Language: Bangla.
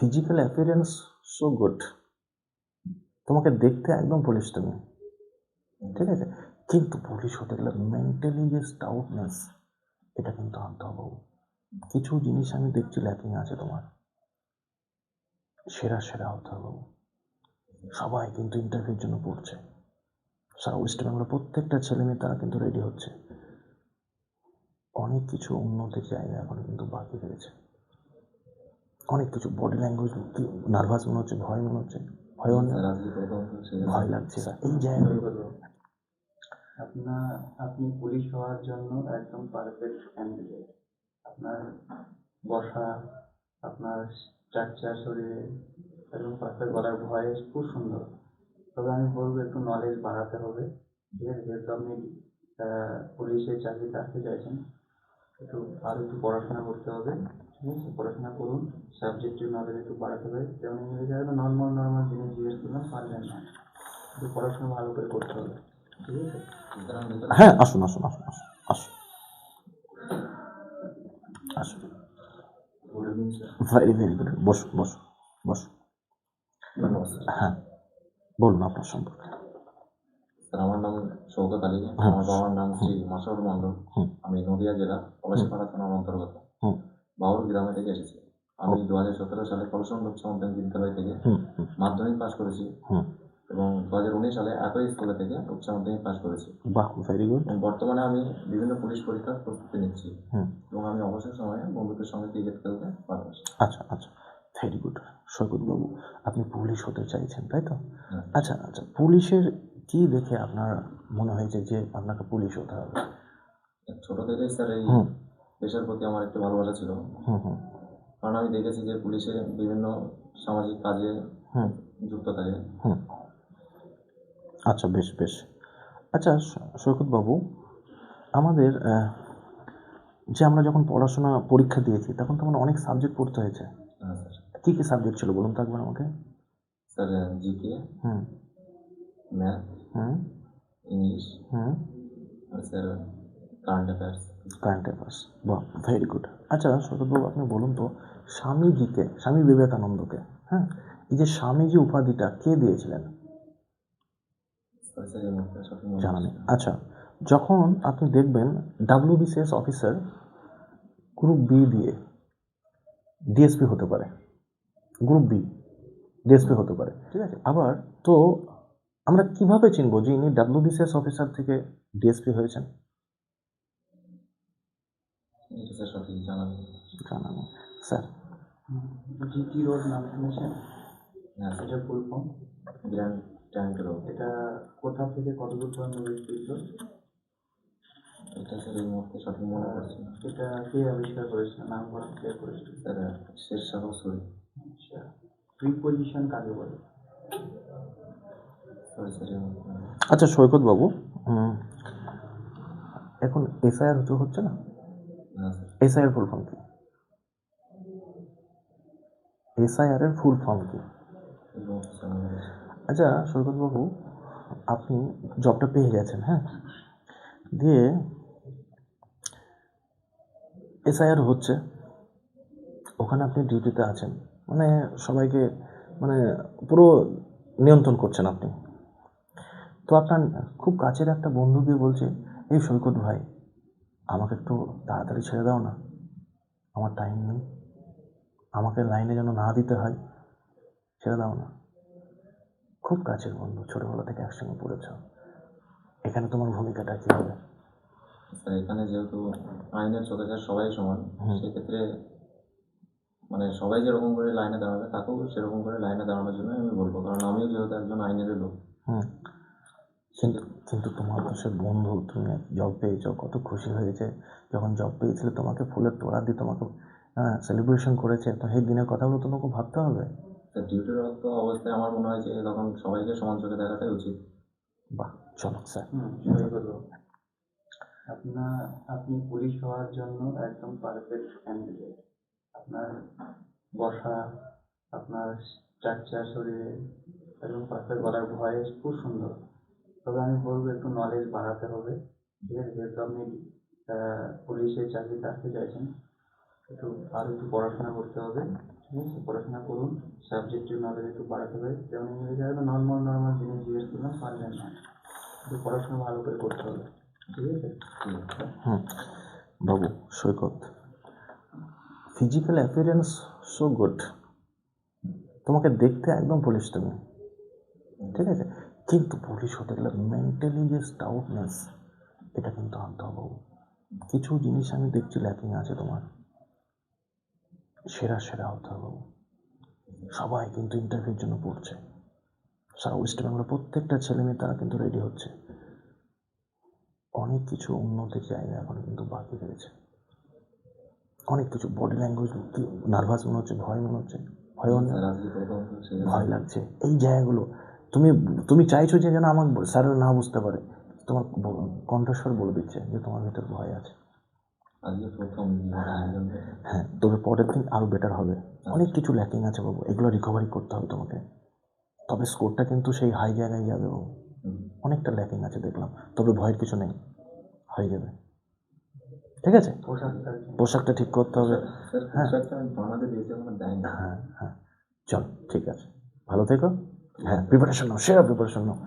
ফিজিক্যাল অ্যাপিয়ারেন্স সো গুড, তোমাকে দেখতে একদম পুলিশ তুমি, ঠিক আছে, কিন্তু পুলিশ হতে গেলে মেন্টালি যে স্টাউটনেস, এটা কিন্তু আনতে হবে। কিছু জিনিস আমি দেখছি ল্যাকিং আছে তোমার, সেরা সেরা হতে হবে। সবাই কিন্তু ইন্টারভিউর জন্য পড়ছে, সারা ওয়েস্ট বেঙ্গলের প্রত্যেকটা ছেলে মেয়ে তারা কিন্তু রেডি হচ্ছে। অনেক কিছু উন্নতির জায়গা এখন কিন্তু বাকি রয়েছে, অনেক কিছু। বডি ল্যাঙ্গুয়েজ কি নার্ভাস মনে হচ্ছে, ভয় মনে হচ্ছে, ভয় লাগছে স্যার এই জায়গাগুলো। আপনি পুলিশ হওয়ার জন্য একদম পারফেক্ট ক্যান্ডিডেট। আপনার বসা, আপনার স্ট্রাকচার শরীরে একদম পারফেক্ট, গলার ভয়েস খুব সুন্দর। তবে আমি বলবো একটু নলেজ বাড়াতে হবে, ঠিক আছে? যেহেতু আপনি পুলিশের চাকরিতে আসতে চাইছেন, একটু পড়াশোনা করতে হবে, ঠিক আছে? পড়াশোনা করুন, সাবজেক্টিভ নলেজ একটু বাড়াতে হবে। যেমন ইংরেজি হয়তো নর্মাল জিনিস জিজ্ঞেস করলাম, পারলেন না, একটু পড়াশোনা ভালো করে করতে হবে, ঠিক আছে? হ্যাঁ, আসুন আসুন আসুন আসুন আসুন আসুন। ভেরি ভেরি গুড, বসুন বসুন বসুন। হ্যাঁ, বলুন আপনার সম্পর্কে। আমার নাম শওকত আলী, আমার বাবার নাম শ্রী মাসুর মণ্ডল। আমি নদিয়া জেলা পলাশীপাড়া থানার অন্তর্গত বাউর গ্রামে থেকে এসেছি। আমি 2017 সালে পলাশন উচ্চ মাধ্যমিক বিদ্যালয় থেকে মাধ্যমিক পাশ করেছি এবং 2019 সালে একই স্কুলে থেকে উচ্চ মাধ্যমিক পাশ করেছি। বাহ, ভেরি গুড। বর্তমানে আমি বিভিন্ন পুলিশ পরীক্ষার প্রস্তুতি নিচ্ছি এবং আমি অবসর সময়ে বন্ধুদের সঙ্গে ক্রিকেট খেলতে ভালোবাসি। আচ্ছা আচ্ছা, ভেরি গুড। সৈকত বাবু, আপনি পুলিশ হতে চাইছেন তাই তো? আচ্ছা আচ্ছা, পুলিশের কি দেখে আপনার মনে হয়েছে যে আপনাকে পুলিশ হতে হবে? ছোট থেকেই স্যার এই পেশার প্রতি আমার একটু ভালোবাসা ছিল, কারণ আমি দেখেছি যে পুলিশে বিভিন্ন সামাজিক কাজে যুক্ত থাকে। আচ্ছা, বেশ বেশ। আচ্ছা সৈকত বাবু, আমাদের যে আমরা যখন পড়াশোনা পরীক্ষা দিয়েছি তখন তো অনেক সাবজেক্ট পড়তে হয়েছে। হ্যাঁ স্যার। কী কী সাবজেক্ট ছিল বলুন তো একবার আমাকে। স্যার জিকে, ম্যাথ, ইংলিশ, আর স্যার কারেন্ট অ্যাফেয়ার্স। বাহ, ভেরি গুড। আচ্ছা সৈকতবাবু, আপনি বলুন তো, স্বামী বিবেকানন্দকে, হ্যাঁ, এই যে স্বামীজি উপাধিটা কে দিয়েছিলেন? জানা নেই। আচ্ছা, যখন আপনি দেখবেন WBCS অফিসার গ্রুপ বি দিয়ে ডিএসপি হতে পারে, গ্রুপ বি ডিএসপি হতে পারে, ঠিক আছে? আবার তো আমরা কিভাবে চিনব যে ইনি WBCS অফিসার থেকে ডিএসপি হয়েছেন? জানা নেই স্যার। জিটি রোড নাম শুনেছেন? হ্যাঁ, এটা full form grand tank road. এটা কোথা থেকে কতদূর পর্যন্ত বিস্তৃত? এটা স্যার এই মুহূর্তে সঠিক মনে পড়ছে না। এটা কে আবিষ্কার করেছিল, নাম কে করেছিল? স্যার শের শাহ সুরি। আচ্ছা, প্রিপোজিশন কাকে বলে? আচ্ছা সৈকত বাবু, এখন এসআইআর হচ্ছে না, এসআইআর ফুল ফর্ম কি? এসআইআর এর ফুল ফর্ম কি? আচ্ছা সৈকত বাবু, আপনি জবটা পেয়ে গেছেন, হ্যাঁ, দিয়ে এসআইআর হচ্ছে, ওখানে আপনি ডিউটিতে আছেন, মানে সবাইকে মানে পুরো নিয়ন্ত্রণ করছেন আপনি। তো আপনার খুব কাছের একটা বন্ধু গিয়ে বলছে, এই সৈকত ভাই, আমাকে একটু তাড়াতাড়ি ছেড়ে দাও না, আমার টাইম নেই, আমাকে লাইনে যেন না দিতে হয়, ছেড়ে দাও না। খুব কাছের বন্ধু, ছোটবেলা থেকে একসঙ্গে পড়েছ, এখানে তোমার ভূমিকাটা কী হবে? স্যার এখানে যেহেতু আইনের চোখে সবাই সমান, সেক্ষেত্রে মানে সবাই যেরকম করে লাইনে দাঁড়াবে তাকেও সেরকম করে লাইনে দাঁড়ানোর জন্য আমি বলবো, কারণ আমিও যেহেতু একজন আইনের লোক। কিন্তু তোমার তো সে বন্ধু, তুমি জব পেয়েছো, কত খুশি হয়েছে যখন জব পেয়েছিলে, তোমাকে ফুলের তোড়া দিয়ে তোমাকে সেলিব্রেশন করেছে, তো সেই দিনের কথাগুলো তোমাকে ভাবতে হবে। ডিউটিরত অবস্থায় আমার মনে হয় যে তখন সবাইকে সমান চোখে দেখাটাই উচিত। বাহ, চলো স্যার। আপনি পুলিশ হওয়ার জন্য একদম পারফেক্ট ক্যান্ডিডেট। আপনার বসা, আপনার স্ট্রাকচার শরীরে একদম পারফেক্ট, গলার ভয়েস খুব সুন্দর। তবে আমি বলবো একটু নলেজ বাড়াতে হবে, ঠিক আছে? যেহেতু আপনি পুলিশের চাকরিতে আসতে চাইছেন, একটু পড়াশোনা করতে হবে, ঠিক আছে, পড়াশোনা করুন, সাবজেক্টের নলেজ একটু বাড়াতে হবে। যেমন ইংরেজি হয়তো নর্মাল জিনিস জিজ্ঞেস করলাম, পারলেন না, কিন্তু পড়াশোনা ভালো করে করতে হবে, ঠিক আছে? হুম। বাবু সৈকত, ফিজিক্যাল অ্যাপিয়ারেন্স সো গুড, তোমাকে দেখতে একদম পুলিশ তুমি, ঠিক আছে, কিন্তু পুলিশ হতে গেলে মেন্টালি যে স্টাউটনেস, এটা কিন্তু আনতে হবে বাবু। কিছু জিনিস আমি দেখছি ল্যাকিং আছে তোমার, সেরা হতে হবে বাবু। সবাই কিন্তু ইন্টারভিউর জন্য পড়ছে, সারা ওয়েস্ট বেঙ্গলের প্রত্যেকটা ছেলে মেয়ে তারা কিন্তু রেডি হচ্ছে। অনেক কিছু উন্নতির জায়গা এখন কিন্তু বাকি রয়েছে, অনেক কিছু। বডি ল্যাঙ্গুয়েজ কি নার্ভাস মনে হচ্ছে, ভয় মনে হচ্ছে, স্যার আজকে প্রথম সেটা ভয় লাগছে, এই জায়গাগুলো তুমি তুমি চাইছো যে যেন আমার স্যারের না বুঝতে পারে, তোমার কণ্ঠস্বর বলে দিচ্ছে যে তোমার ভিতর ভয় আছে। আজকে প্রথম হ্যাঁ, তবে পরের দিন আরও বেটার হবে। অনেক কিছু ল্যাকিং আছে বাবু, এগুলো রিকভারি করতে হবে তোমাকে, তবে স্কোরটা কিন্তু সেই হাই জায়গায় যাবে বাবু। অনেকটা ল্যাকিং আছে দেখলাম, তবে ভয়ের কিছু নেই, হয়ে যাবে, ঠিক আছে? পোশাকটা ঠিক করতে হবে। স্যার পোশাকটা আমি বানাতে দিয়েছি, আমার দেয় না। হ্যাঁ, চল ঠিক আছে, ভালো থেকো। হ্যাঁ, প্রিপারেশন নাও, সেরা প্রিপারেশন নাও।